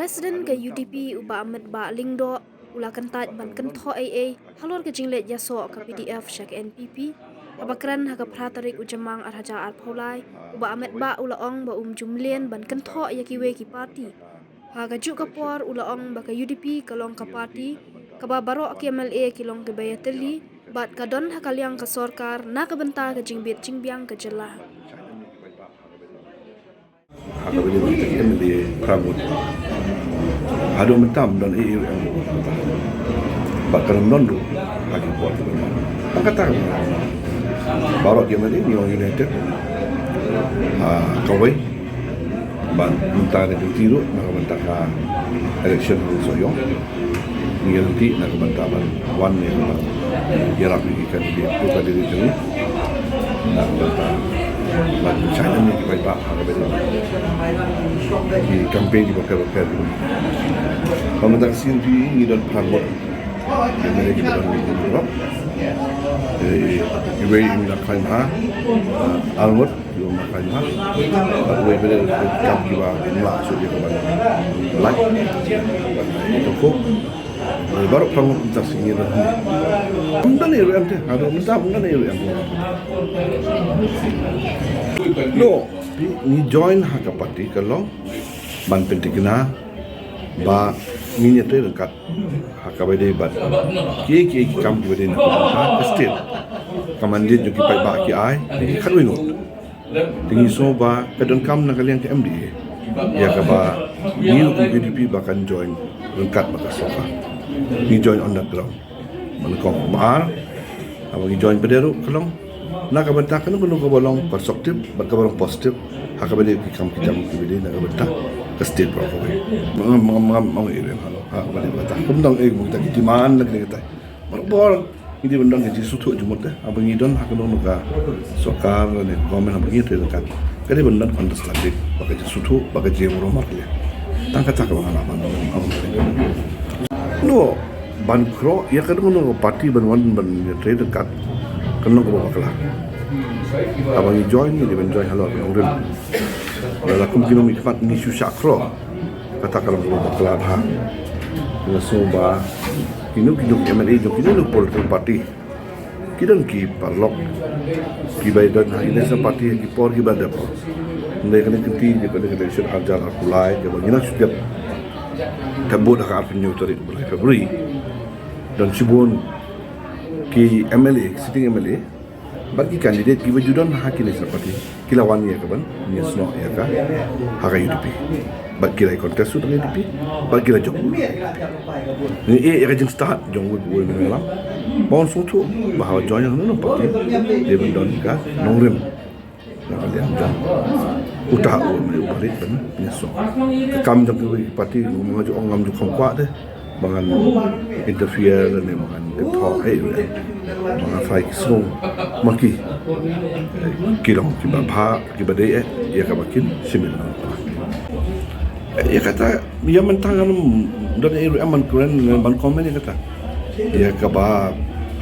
Presiden ke UDP uba Ahmed Ba Lingdo ula kentaj ban kentho AA halor ke jinglet yaso ke PDF syak NPP habakran haka pratarik ujamang arhaja arpholai uba Ahmed Ba ula ong ba jumlien ban kentho yakiwe ki parti haga juk kapor ula ong ba ke UDP kalong ka parti kaba baro ki MLA kilong ke bayateli bat kadon hakaliang ke sorkar na ke bentar ke jingbit jingbiang ke jelah Hakabili MLA Pramud Hado mentam dan EU yang bakal nondu lagi buat itu. Angkatan baru dia mesti New United kawai ban minta ada tiru nak minta election soyong ni nanti nak minta ban one yang dia rapi kan dia bukan diri tu nak minta ban China ni baik pak hakabili di campaign di bakal pemerintah sendiri ini dan Pramod yang mereka dan Europe iwe ini nak kain almut yang nak kain iwe bela kam jiwa nila sudah kepada like itu kok baru Pramod minta sini dan bukan iwe ante ada minta bukan iwe ante no ni join haka parti kalau ban pentingna ba minyak tu dekat hakabade bat ki kam bade nak state kamandit jo ki pai ba ki ai khat wi ngot tingi so ba kadon kam nak kalian ke MDA ya ka ba ni ku BDP bahkan join dekat baka soka ni join underground man ko bar awak join pederu kalong nak bentak kan belum bolong konstruktif baka bolong positif hakabade ki kam ki jam ki bade nak bentak state properly mau ini halo balik kata kemudian kita di mana lagi kita berbor ini bendang yang disutuk jumut abang idon hakno nuka sokar ne komen abang itu kan kali bendang understanding pakai disutuk pakai jemur rumah dia tangkat tak pengalaman no bankro ya kan no parti ban trade dekat kena ko bakala abang join ni ben join halo urun Kalau aku mungkin mikir ni susah kro, kata kalau belum berkelar ha, langsung bah, kini MLA jom kini political party, kini ki parlok, ki baydan ha, ini parti ki por ki baydan por, mereka ni kenti, mereka ni election arjal arpulai, jadi kita sudah tabut dah arpun nyutori bulan Februari, dan sibun ki MLA, sitting MLA. Bagi kandidat ki wajudan hakile seperti kilawan ya kaban ni sno ya ka haka UDP bagi kira kontes sudah UDP bagi kira jom ni rejeng start jong we mengalam bon sutu bahawa join yang no parti dia bendon ka nongrem nak dia jom utah o me balik ben ni so kam jong ki parti maju ongam ju khongkwa de bangan interfere ni bangan talk mga fai kisong maki kilong kibabha kibadai ya kabakin simil ya kata dia mentangan dan iru aman kuren ban komen ya kata ya kaba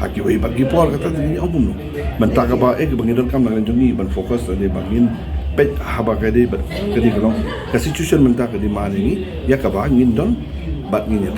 haki wei bagi por kata ni album no mentaka ba bangin kam nang juni ban fokus ni bangin pet haba kade kadi kalong ka situation mentaka di mana ni ya kaba ngin don bat ngin ya